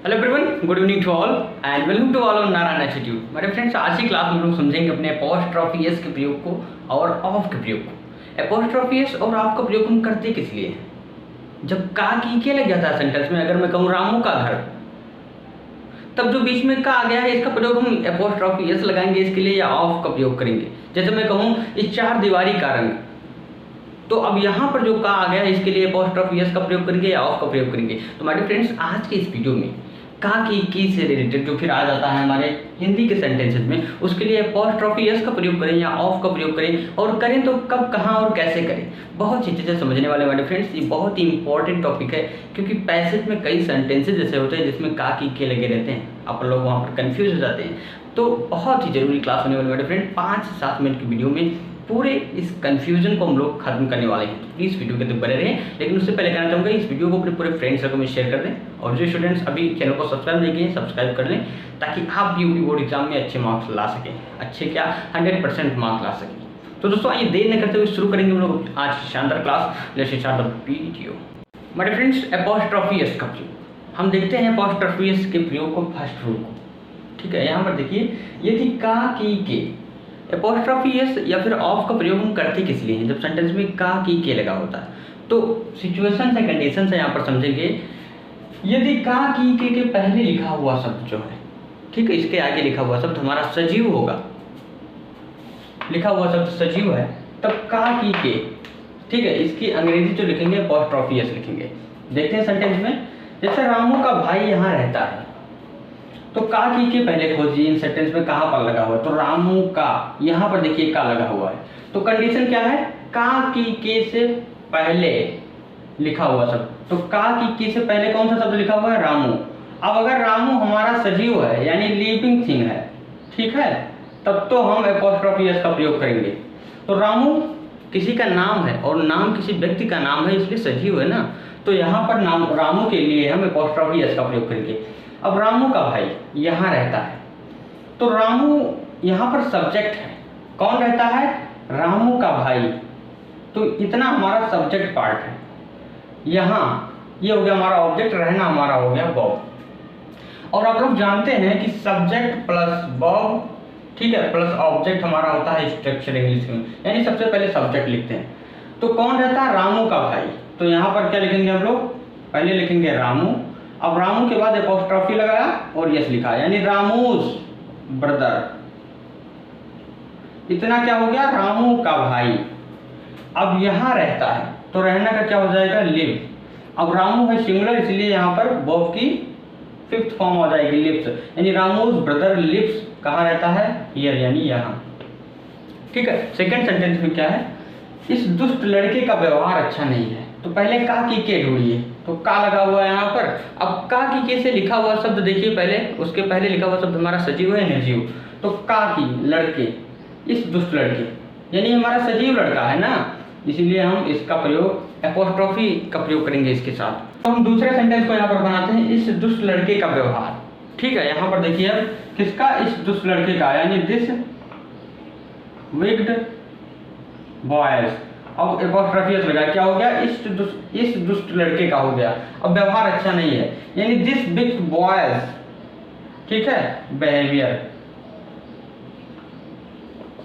Hello everyone, good evening to all and welcome to all on Narayan institute. मेरे friends, आज की class में हम लोग समझेंगे अपने एपोस्ट्रोफी एस के प्रयोग को और ऑफ के प्रयोग को। एपोस्ट्रोफी एस और ऑफ का प्रयोग हम करते किस लिए हैं? जब का की के लग जाता है सेंटेंस में, अगर मैं कहूँ रामू का घर, तब जो बीच में का आ गया है इसका प्रयोग हम एपोस्ट्रोफी एस लगाएंगे इसके लिए या ऑफ का प्रयोग करेंगे। जैसे मैं कहूँ इस चार दीवारी का रंग, तो अब यहाँ पर जो का आ गया है इसके लिए एपोस्ट्रोफी एस का प्रयोग करेंगे या ऑफ का प्रयोग करेंगे। तो हमारे फ्रेंड्स, आज के इस वीडियो में का की से रिलेटेड जो फिर आ जाता है हमारे हिंदी के सेंटेंसेस में, उसके लिए एपोस्ट्रोफी एस का प्रयोग करें या ऑफ का प्रयोग करें, और करें तो कब, कहाँ और कैसे करें। बहुत सी चीज़ें समझने वाले हमारे फ्रेंड्स, ये बहुत ही इंपॉर्टेंट टॉपिक है, क्योंकि पैसेज में कई सेंटेंसेज ऐसे होते हैं जिसमें का की के लगे रहते हैं, आप लोग वहाँ पर कन्फ्यूज हो जाते हैं। तो बहुत ही जरूरी क्लास होने वाली हमारे फ्रेंड, 5 से 7 मिनट की वीडियो में पूरे इस कंफ्यूजन को हम लोग खत्म करने वाले हैं। तो प्लीज़ वीडियो के अंदर बने रहें, लेकिन उससे पहले कहना चाहूँगा इस वीडियो को अपने पूरे फ्रेंड्स सर्कल में शेयर कर दें, और जो स्टूडेंट्स अभी चैनल को सब्सक्राइब नहीं किए सब्सक्राइब कर लें, ताकि आप भी यूपी बोर्ड एग्जाम में अच्छे मार्क्स ला सकें, अच्छे क्या 100% मार्क्स ला सकें। तो दोस्तों, आइए देर न करते हुए शुरू करेंगे हम लोग आज शानदार class. Let's start the video. मेरे फ्रेंड्स, एपोस्ट्रोफी एस का प्रयोग हम देखते हैं। एपोस्ट्रोफी एस के प्रयोग को, फर्स्ट रूल को, ठीक है, यहाँ पर देखिए, यदि का की के एपोस्ट्रोफी एस या फिर ऑफ का प्रयोग हम करते किस लिए हैं? जब सेंटेंस में का की के लगा होता है, तो सिचुएशन है, कंडीशन है, यहाँ पर समझेंगे। यदि का की के पहले लिखा हुआ शब्द जो है, ठीक है, इसके आगे लिखा हुआ शब्द हमारा सजीव होगा, लिखा हुआ शब्द सजीव है, तब का की के, ठीक है, इसकी अंग्रेजी जो लिखेंगे एपोस्ट्रोफी एस लिखेंगे। देखते हैं सेंटेंस में, जैसे रामू का भाई यहाँ रहता है, तो का की के पहले खोजिए इन सेंटेंस में कहाँ पर लगा हुआ है। तो रामू का, यहाँ पर देखिए का लगा हुआ है, तो कंडीशन क्या है? का की के से पहले लिखा हुआ शब्द, तो का की के से पहले कौन सा शब्द लिखा हुआ है? रामू। अब अगर रामू हमारा सजीव है, यानी लिविंग थिंग है, ठीक है, तब तो हम एपोस्ट्रोफी एस का प्रयोग करेंगे। तो रामू किसी का नाम है, और नाम किसी व्यक्ति का नाम है, इसलिए सजीव है ना, तो यहाँ पर नाम रामू के लिए हम एपोस्ट्रोफी एस का प्रयोग करेंगे। अब रामू का भाई यहाँ रहता है, तो रामू यहाँ पर सब्जेक्ट है, कौन रहता है? रामू का भाई, तो इतना हमारा सब्जेक्ट पार्ट है। यहाँ ये हो गया हमारा ऑब्जेक्ट, रहना हमारा हो गया बॉब। और आप लोग जानते हैं कि सब्जेक्ट प्लस बॉब, ठीक है, प्लस ऑब्जेक्ट हमारा होता है स्ट्रक्चर इंग्लिश में, यानी सबसे पहले सब्जेक्ट लिखते हैं। तो कौन रहता है? रामू का भाई। तो यहाँ पर क्या लिखेंगे हम लोग? पहले लिखेंगे रामू, अब रामू के बाद एपोस्ट्रोफी लगाया और यस लिखा, यानी रामूस ब्रदर। इतना क्या हो गया? रामू का भाई। अब यहाँ रहता है, तो रहना का क्या हो जाएगा? लिव। अब रामू है सिंगुलर, इसलिए यहाँ पर बॉब की 5th फॉर्म हो जाएगी, लिव्स, यानी रामूस ब्रदर लिव्स कहाँ रहता है? हियर, यानी यहाँ, ठीक है। सेकंड सेंटेंस में क्या है? इस दुष्ट लड़के का व्यवहार अच्छा नहीं है, तो पहले का की के ढूंढिए, तो का लगा हुआ है यहाँ पर। अब का की के से लिखा हुआ शब्द देखिए, पहले उसके पहले लिखा हुआ शब्द हमारा सजीव है, निर्जीव, तो का की लड़के, इस दुष्ट लड़के, यानी हमारा सजीव लड़का है ना, इसीलिए हम इसका प्रयोग एपोस्ट्रोफी का प्रयोग करेंगे इसके साथ। तो हम दूसरे सेंटेंस को यहाँ पर बनाते हैं, इस दुष्ट लड़के का व्यवहार, ठीक है। यहाँ पर देखिए, अब किसका? इस दुष्ट लड़के का, यानी दिस विक्ड बॉयज। अब एपोस्ट्रोफी एस लगा, क्या हो गया? इस दुष्ट लड़के का हो गया। अब व्यवहार अच्छा नहीं है, यानी दिस बिग बॉयज, ठीक है, behaviour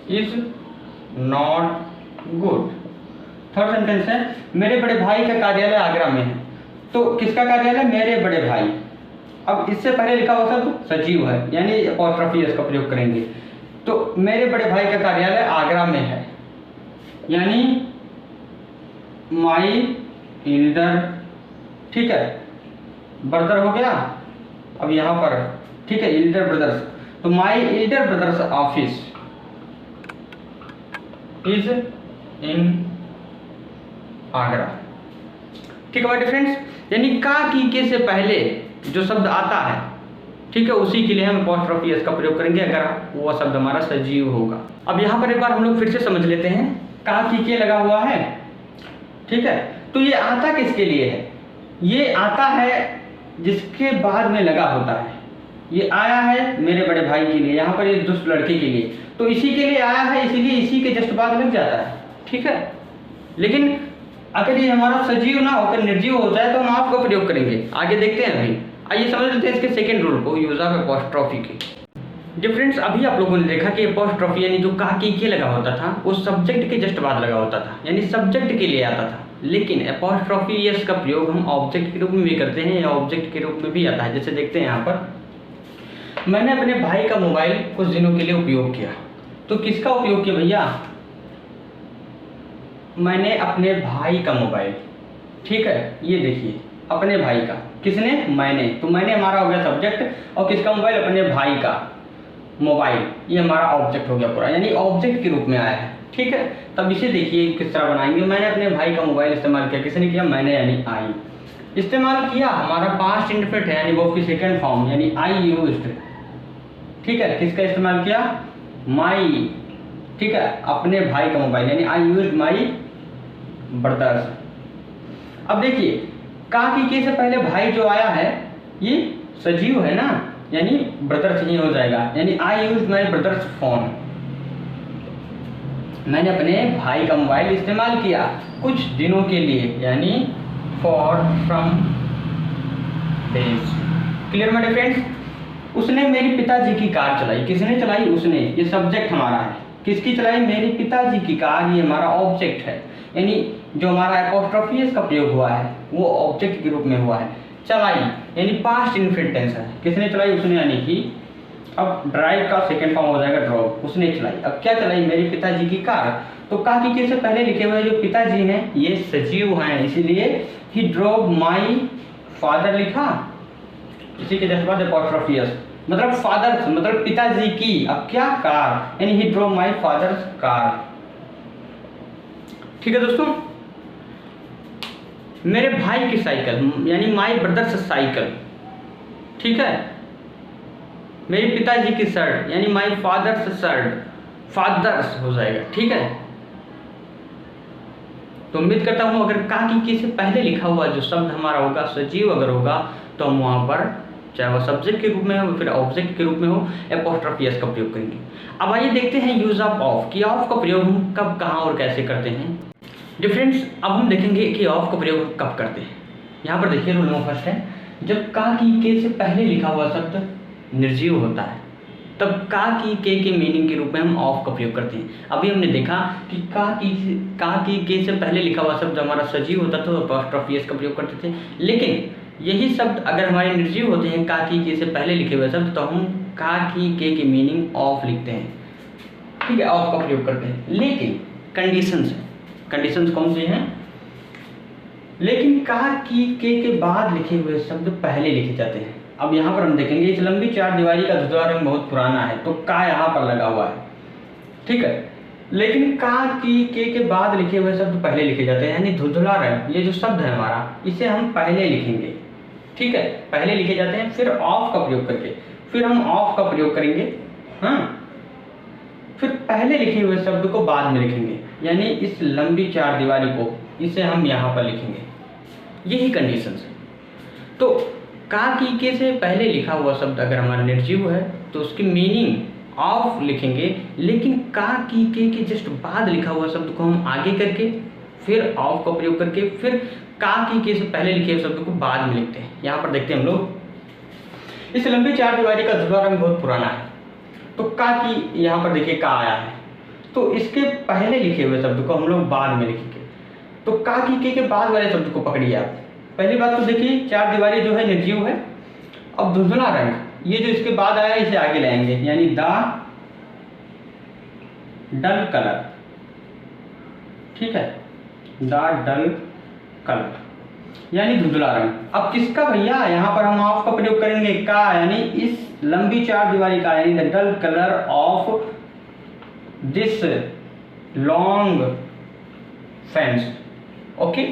is not good. Third sentence है, मेरे बड़े भाई का कार्यालय आगरा में है, तो किसका कार्यालय? मेरे बड़े भाई। अब इससे पहले लिखा हुआ शब्द सजीव है, यानी एपोस्ट्रोफी एस का प्रयोग करेंगे। तो मेरे बड़े भाई का कार्यालय आगरा में है, यानी माई एल्डर, ठीक है, ब्रदर हो गया। अब यहाँ पर, ठीक है, एल्डर ब्रदर्स, तो my elder brothers office is in Agra, ठीक है माय फ्रेंड्स। यानी का की के से पहले जो शब्द आता है, ठीक है, उसी के लिए हम एपोस्ट्रोफी एस का प्रयोग करेंगे, अगर वो शब्द हमारा सजीव होगा। अब यहाँ पर एक बार हम लोग फिर से समझ लेते हैं, का की के लगा हुआ है, ठीक है, तो ये आता किसके लिए है? ये आता है जिसके बाद में लगा होता है। ये आया है मेरे बड़े भाई के लिए, यहाँ पर ये दुष्ट लड़के के लिए, तो इसी के लिए आया है, इसीलिए इसी के जस्ट बाद लग जाता है, ठीक है। लेकिन अगर ये हमारा सजीव ना होकर निर्जीव हो जाए तो हम ऑफ का प्रयोग करेंगे, आगे देखते हैं। अभी आइए समझ लेते हैं इसके सेकेंड रूल को, यूज ऑफ एपोस्ट्रोफी के। डिफरेंस अभी आप लोगों ने देखा कि एपोस्ट्रोफी यानी जो का की लगा होता था वो सब्जेक्ट के जस्ट बाद लगा होता था, यानी सब्जेक्ट के लिए आता था। लेकिन एपोस्ट्रोफी यस का प्रयोग हम ऑब्जेक्ट के रूप में भी करते हैं या ऑब्जेक्ट के रूप में भी आता है। जैसे देखते हैं यहाँ पर, मैंने अपने भाई का मोबाइल कुछ दिनों के लिए उपयोग किया। तो किसका उपयोग किया भैया? मैंने अपने भाई का मोबाइल, ठीक है, ये देखिए अपने भाई का, किसने? मैंने। तो मैंने हमारा हो गया सब्जेक्ट और किसका मोबाइल? अपने भाई का मोबाइल, ये हमारा ऑब्जेक्ट हो गया पूरा, यानी ऑब्जेक्ट के रूप में आया है। ठीक है, तब इसे देखिए किस तरह बनाएंगे। मैंने अपने भाई का मोबाइल इस्तेमाल किया, किसने किया? मैंने, यानी आई इस्तेमाल किया। हमारा पास्ट इंडेफिनिट है, यानी वर्ब की सेकंड फॉर्म, यानी आई यूज्ड। ठीक है, किसका इस्तेमाल किया? माई। ठीक है, अपने भाई का मोबाइल, यानी आई यूज्ड माई ब्रदर्स। अब देखिए का की के से पहले भाई जो आया है ये सजीव है ना, यानी ब्रदर्स ही हो जाएगा, यानी I used my brothers phone. मैंने अपने भाई का मोबाइल इस्तेमाल किया कुछ दिनों के लिए, यानी for some days. Clear my friends? उसने मेरे पिताजी की कार चलाई, किसने चलाई? उसने, ये सब्जेक्ट हमारा है। किसकी चलाई? मेरे पिताजी की कार, ये हमारा ऑब्जेक्ट है, यानी जो हमारा एपोस्ट्रोफी इसका प्रयोग हुआ है वो ऑब्जेक्ट के रूप में हुआ है। चलाई यानी पास्ट इनफिनिट टेंस है, किसने चलाई? उसने, यानी कि अब ड्राइव का सेकंड फॉर्म हो जाएगा ड्रॉप, उसने चलाई। अब क्या चलाई? मेरे पिताजी की कार। तो का की के से पहले लिखे हुए जो पिताजी हैं ये सजीव हैं, इसीलिए ही ड्रोव माई फादर लिखा, इसी के जस्ट बाद एपोस्ट्रोफी एस, मतलब फादर मतलब पिताजी की, अब क्या? कार, यानी ही ड्रोव माई फादर्स कार। ठीक है दोस्तों, मेरे भाई की साइकिल, यानी माई ब्रदर्स साइकिल। ठीक है, मेरे पिताजी की शर्ट, यानी माई फादर्स शर्ट, फादर्स हो जाएगा। ठीक है, तो उम्मीद करता हूं अगर का की से पहले लिखा हुआ जो शब्द हमारा होगा सजीव अगर होगा तो हम वहां पर चाहे वह सब्जेक्ट के रूप में हो फिर ऑब्जेक्ट के रूप में हो एपोस्ट्रोफी एस का प्रयोग करेंगे। अब आइए देखते हैं यूज ऑफ कि ऑफ का प्रयोग हम कब, कहाँ और कैसे करते हैं। डिफरेंस अब हम देखेंगे कि ऑफ का प्रयोग हम कब करते हैं। यहाँ पर देखिए रूल नंबर फर्स्ट है, जब का की के से पहले लिखा हुआ शब्द निर्जीव होता है तब का की के मीनिंग के रूप में हम ऑफ का प्रयोग करते हैं। अभी हमने देखा कि का की के से पहले लिखा हुआ शब्द हमारा सजीव होता था तो एपोस्ट्रोफी एस का प्रयोग करते थे, लेकिन यही शब्द अगर हमारे निर्जीव होते हैं का की के से पहले लिखे हुए शब्द तो हम का की के मीनिंग ऑफ लिखते हैं। ठीक है, ऑफ का प्रयोग करते हैं, लेकिन कंडीशंस है। कंडीशंस कौन से हैं? लेकिन का की के बाद लिखे हुए शब्द पहले लिखे जाते हैं। अब यहाँ पर हम देखेंगे इस लंबी चार दीवारी का धुंधला रंग बहुत पुराना है तो का यहाँ पर लगा हुआ है। ठीक है, लेकिन का की के बाद लिखे हुए शब्द पहले लिखे जाते हैं, यानी धुंधला रंग ये जो शब्द है हमारा इसे हम पहले लिखेंगे। ठीक है, पहले लिखे जाते हैं, फिर ऑफ का प्रयोग करके फिर हम ऑफ का प्रयोग करेंगे। हाँ, फिर पहले लिखे हुए शब्द को बाद में लिखेंगे, यानी इस लंबी चार दीवारी को इसे हम यहाँ पर लिखेंगे। यही कंडीशंस है। तो का की के से पहले लिखा हुआ शब्द अगर हमारा निर्जीव है तो उसकी मीनिंग ऑफ लिखेंगे, लेकिन का की के जस्ट बाद लिखा हुआ शब्द को हम आगे करके फिर ऑफ का प्रयोग करके फिर का की के से पहले लिखे हुए शब्द को बाद में लिखते हैं। यहाँ पर देखते हैं हम लोग, इस लंबी चार दीवारी का धुंधला रंग बहुत पुराना है तो का की यहाँ पर देखिए का आया है तो इसके पहले लिखे हुए शब्द को हम लोग बाद में लिखेंगे। तो का की के बाद वाले शब्द को पकड़िए आप। पहली बात तो देखिए चार दीवारी जो है निर्जीव है। अब धुंधला रंग ये जो इसके बाद आया इसे आगे लाएंगे, यानी द डल कलर। ठीक है, द डल कलर यानी धुंधला रंग। अब किसका भैया? यहाँ पर हम ऑफ का प्रयोग करेंगे का, यानी इस लंबी चार दीवारी का, यानी the dull colour of this long fence. Okay,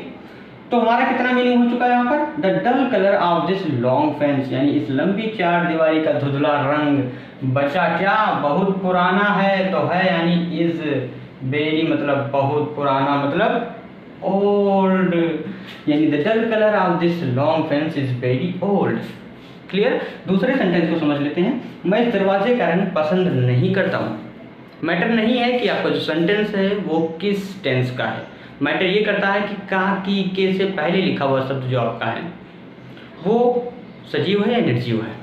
तो हमारा कितना मीनिंग हो चुका है यहाँ पर? The dull colour of this long fence, यानी इस लंबी चार दीवारी का धुंधला रंग बचा क्या? बहुत पुराना है तो है, यानी इज वेरी मतलब बहुत पुराना मतलब ओल्ड, यानी the dull colour of this long fence is very old. Clear? दूसरे सेंटेंस को समझ लेते हैं। मैं इस दरवाजे का रंग पसंद नहीं करता हूँ। मैटर नहीं है कि आपका जो सेंटेंस है वो किस टेंस का है, मैटर ये करता है कि का की के से पहले लिखा हुआ शब्द जो आपका है वो सजीव है या निर्जीव है।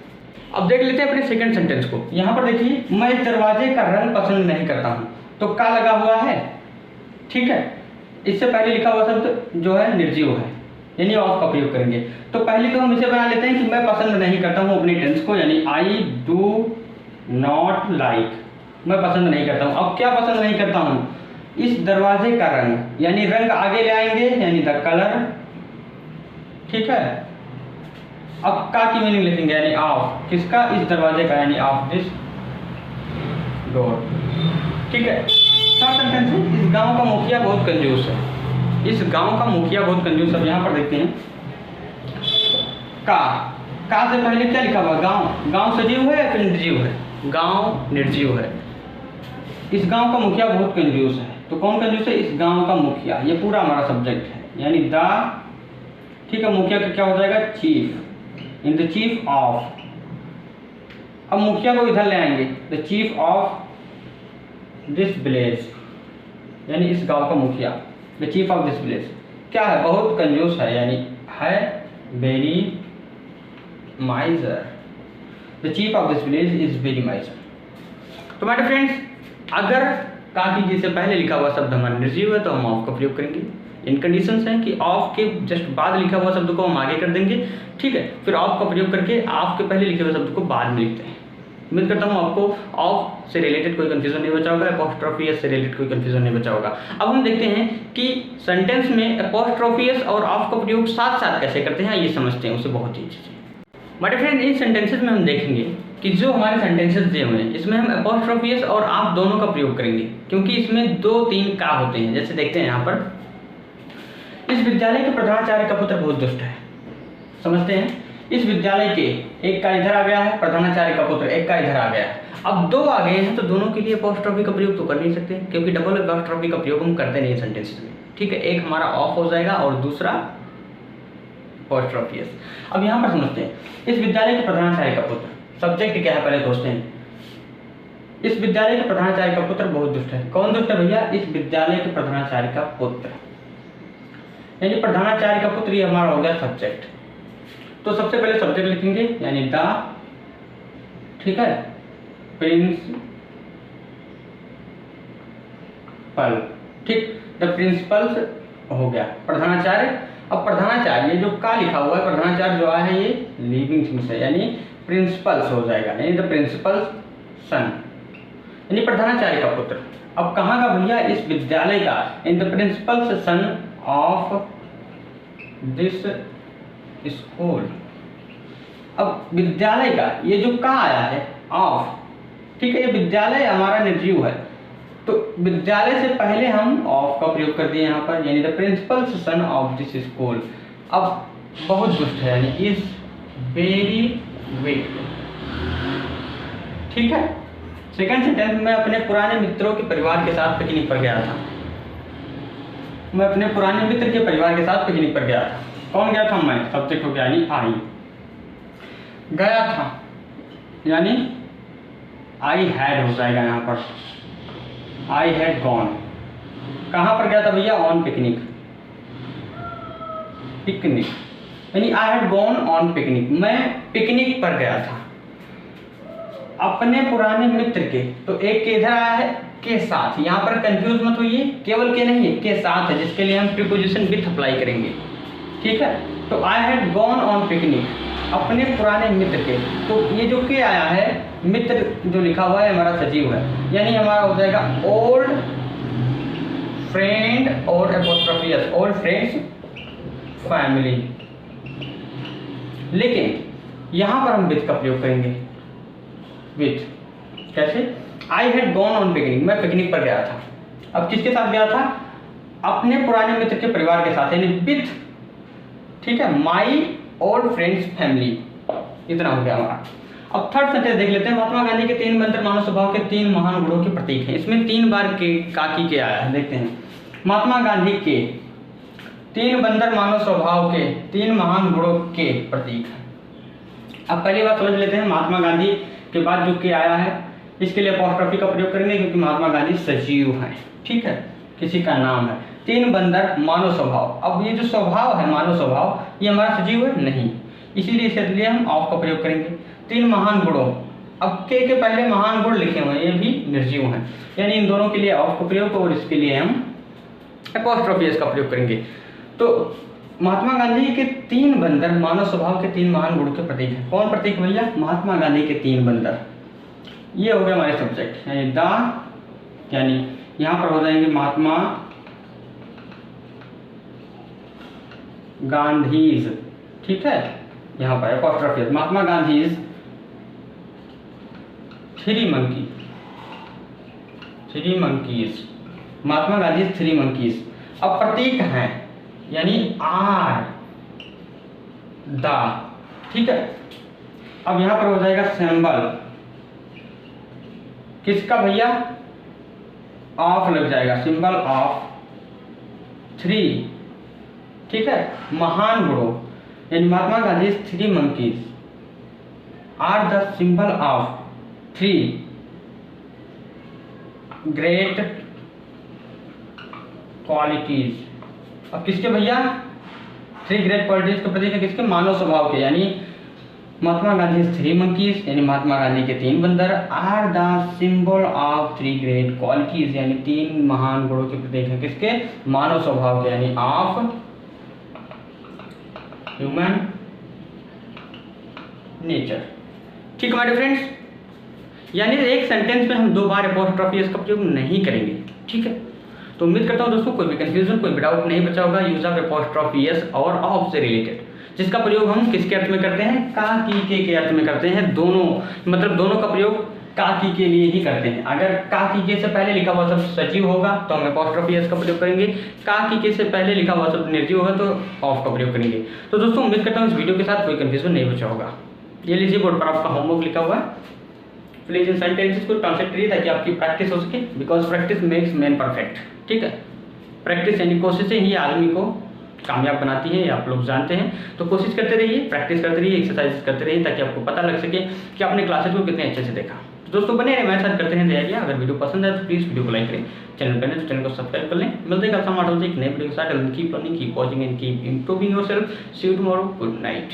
अब देख लेते हैं अपने सेकंड सेंटेंस को। यहाँ पर देखिए, मैं इस दरवाजे का रंग पसंद नहीं करता हूँ, तो का लगा हुआ है, ठीक है। इससे पहले लिखा हुआ शब्द जो है निर्जीव है, यानी ऑफ का प्रयोग करेंगे। तो पहले तो हम इसे बना लेते हैं कि मैं पसंद नहीं करता हूँ अपनी टेंस को, यानी आई डू नॉट लाइक, मैं पसंद नहीं करता हूँ। अब क्या पसंद नहीं करता हूँ, इस दरवाजे का रंग, यानी रंग आगे ले आएंगे, यानी द कलर, ठीक है। अब का की मीनिंग लिखेंगे, यानी ऑफ, किसका, इस दरवाजे का, यानी ऑफ दिस डोर, ठीक है। थर्ड सेंटेंस है, इस गांव का मुखिया बहुत कंजूस है। इस गांव का मुखिया बहुत कंजूस है। यहाँ पर देखते हैं का से पहले क्या लिखा हुआ, गांव। गांव सजीव है या फिर निर्जीव है, गांव निर्जीव है। इस गांव का मुखिया बहुत कंजूस है, तो कौन कंजूस है, इस गांव का मुखिया, ये पूरा हमारा सब्जेक्ट है, यानी द, ठीक है। मुखिया का क्या हो जाएगा, chief, in the chief of. अब मुखिया को इधर ले आएंगे, the chief of this village, यानी इस गांव का मुखिया, the chief of this village क्या है, बहुत कंजूस है, यानी है very माइजर, the chief of this village is very माइजर। तो माय फ्रेंड्स, अगर काकी जी से पहले लिखा हुआ शब्द हमारा निर्जीव है तो हम ऑफ का प्रयोग करेंगे। इन कंडीशंस हैं कि ऑफ के जस्ट बाद लिखा हुआ शब्द को हम आगे कर देंगे, ठीक है। फिर ऑफ का प्रयोग करके ऑफ के पहले लिखे हुए शब्द को बाद में लिखते हैं। उम्मीद करता हूँ आपको ऑफ से रिलेटेड कोई कंफ्यूजन नहीं बचा होगा, एपोस्ट्रोफी एस से रिलेटेड कोई कंफ्यूजन नहीं बचा होगा। अब हम देखते हैं कि सेंटेंस में एपोस्ट्रोफी एस और ऑफ का प्रयोग साथ साथ कैसे करते हैं, ये समझते हैं उससे बहुत ही अच्छे से। बट फ्रेंड, इन सेंटेंसेस में हम देखेंगे कि जो हमारे सेंटेंसेस दिए हुए हैं इसमें हम एपोस्ट्रोफी एस और ऑफ दोनों का प्रयोग करेंगे, क्योंकि इसमें 2-3 का होते हैं। जैसे देखते हैं यहाँ पर, इस विद्यालय के प्रधानाचार्य का पुत्र बहुत दुष्ट है। समझते हैं, इस विद्यालय के, एक का इधर आ गया है, प्रधानाचार्य का पुत्र, एक का इधर आ गया है। अब 2 आ गए हैं तो दोनों के लिए एपोस्ट्रोफी का प्रयोग तो कर नहीं सकते, क्योंकि डबल एपोस्ट्रोफी का प्रयोग हम करते नहीं सेंटेंसेस में, ठीक है। एक हमारा ऑफ हो जाएगा और दूसरा एपोस्ट्रोफी एस। अब यहाँ पर समझते हैं, इस विद्यालय के प्रधानाचार्य का पुत्र, सब्जेक्ट क्या है पहले दोस्तों, इस विद्यालय के प्रधानाचार्य का पुत्र बहुत दुष्ट है। कौन दुष्ट है भैया, इस विद्यालय के प्रधानाचार्य का पुत्र, यानी प्रधानाचार्य का पुत्र, ये हमारा हो गया सब्जेक्ट। तो सबसे पहले सब्जेक्ट लिखेंगे, यानी द, ठीक है, प्रिंसिपल, ठीक, द प्रिंसिपल्स हो गया प्रधानाचार्य। अब प्रधानाचार्य, ये जो का लिखा हुआ है, प्रधानाचार्य जो आया है ये लिविंग थिंग्स है, यानी प्रिंसिपल्स हो जाएगा, यानी द प्रिंसिपल्स सन, यानी प्रधानाचार्य का पुत्र। अब कहाँ का भैया, इस विद्यालय का, in the principles son of this school. अब विद्यालय का ये जो का आया है ऑफ, ठीक है, ये विद्यालय हमारा निर्जीव है, तो विद्यालय से पहले हम ऑफ का प्रयोग कर दिए यहाँ पर, यानी the principles son of this school. अब बहुत दुष्ट है, यानी इज वेरी वीक, ठीक है। सेकंड सेंटेंस में अपने पुराने मित्रों के परिवार के साथ पिकनिक पर गया था। मैं अपने पुराने मित्र के परिवार के साथ पिकनिक पर गया था। कौन गया था, मैं, सब्जेक्ट हो गया, यानी आई। गया था, यानी आई हैड हो जाएगा यहाँ पर, आई हैड गॉन। कहाँ पर गया था भैया, ऑन पिकनिक, पिकनिक, यानी I had gone on picnic, मैं पिकनिक पर गया था अपने पुराने मित्र के। तो एक के इधर आया है के साथ, यहाँ पर कंफ्यूज मत होइए, केवल के नहीं है, के साथ है, जिसके लिए हम प्रीपोजिशन विथ अप्लाई करेंगे, ठीक है। तो I had gone on picnic, अपने पुराने मित्र के। तो ये जो के आया है, मित्र जो लिखा हुआ है हमारा सजीव है, यानी हमारा हो जाएगा ओल्ड फ्रेंड और apostrophe S, old friends family. लेकिन यहाँ पर हम विथ का प्रयोग करेंगे, विथ कैसे, I had gone on picnic, मैं पिकनिक पर गया था। अब किसके साथ गया था, अपने पुराने मित्र के परिवार के साथ, यानी विथ, ठीक है, माई ओल्ड फ्रेंड्स फैमिली। इतना हो गया हमारा। अब थर्ड सेंटेंस देख लेते हैं। महात्मा गांधी के 3 बंदर मानव स्वभाव के 3 महान गुणों के प्रतीक हैं। इसमें 3 बार के काकी के आया है, देखते हैं। महात्मा गांधी के 3 बंदर मानव स्वभाव के 3 महान गुणों के प्रतीक हैं। अब पहली बात समझ लेते हैं, महात्मा गांधी के बाद जो के आया है इसके लिए एपोस्ट्रोफी का प्रयोग करेंगे, क्योंकि महात्मा गांधी सजीव हैं, ठीक है, किसी का नाम है। 3 बंदर मानव स्वभाव, अब ये जो स्वभाव है मानव स्वभाव, ये हमारा सजीव है नहीं, इसीलिए इसलिए हम ऑफ का प्रयोग करेंगे। 3 महान गुणों, अब के पहले महान गुण लिखे हुए हैं, ये भी निर्जीव हैं, यानी इन दोनों के लिए ऑफ का प्रयोग और इसके लिए हम एपोस्ट्रोफी एस का प्रयोग करेंगे। तो महात्मा गांधी के 3 बंदर मानव स्वभाव के 3 महान गुण के प्रतीक हैं। कौन प्रतीक भैया? महात्मा गांधी के 3 बंदर। ये हो गया हमारे सब्जेक्ट, यानी द, यानी यहाँ पर हो जाएंगे महात्मा गांधीज, ठीक है, यहाँ पर एपोस्ट्रोफी महात्मा गांधीज 3 मंकीज, महात्मा गांधी 3 मंकीज। अब प्रतीक हैं यानी आर, द, ठीक है। अब यहां पर हो जाएगा सिंबल किसका भैया? ऑफ लग जाएगा, सिंबल ऑफ 3, ठीक है। महान गुणों यानी Mahatma Gandhi 3 monkeys are the symbol of 3 great qualities. अब किसके भैया? 3 ग्रेट क्वालिटीज के प्रतीक है किसके? मानव स्वभाव के, यानी महात्मा गांधी 3 मंकीज यानी महात्मा गांधी के 3 बंदर are the symbol of 3 great qualities, यानी 3 महान गुणों के प्रतीक है किसके? मानव स्वभाव के, यानी ऑफ ह्यूमन नेचर। ठीक है माय फ्रेंड्स, यानी एक सेंटेंस में हम 2 बार एपोस्ट्रोफी एस का प्रयोग नहीं करेंगे, ठीक है। तो उम्मीद करता हूं दोस्तों कोई भी कंफ्यूजन, कोई भी डाउट नहीं बचा होगा यूज ऑफ एपोस्ट्रोफी एस और ऑफ से रिलेटेड, जिसका प्रयोग हम किसके अर्थ में करते हैं? का की के अर्थ में करते हैं। दोनों, मतलब दोनों का प्रयोग का की के लिए ही करते हैं। अगर का की के से पहले लिखा हुआ शब्द सजीव होगा तो हम एपोस्ट्रोफी एस का प्रयोग करेंगे, का की के से पहले लिखा हुआ शब्द निर्जीव होगा तो ऑफ का प्रयोग करेंगे। तो दोस्तों उम्मीद करता हूँ इस वीडियो के साथ कोई कंफ्यूजन नहीं बचा होगा। ये लीजिए बोर्ड पर आपका होमवर्क लिखा हुआ है, प्लीज इन सेंटेंसेस को ट्रांसलेट करिए ताकि आपकी प्रैक्टिस हो सके, because practice makes man perfect, ठीक है। प्रैक्टिस यानी कोशिशें ही आदमी को कामयाब बनाती है, ये आप लोग जानते हैं। तो कोशिश करते रहिए, प्रैक्टिस करते रहिए, एक्सरसाइज करते रहिए ताकि आपको पता लग सके कि आपने क्लासेस को कितने अच्छे से देखा। तो दोस्तों बने रहे, मेरे साथ करते हैं तैयारियां। अगर वीडियो पसंद है तो प्लीज वीडियो को लाइक करें, चैनल पर नहीं तो चैनल को सब्सक्राइब कर लें। मिलते हैं कल शाम 8 बजे एक नए वीडियो के साथ। Keep learning, keep watching and keep improving yourself. See you tomorrow, good night.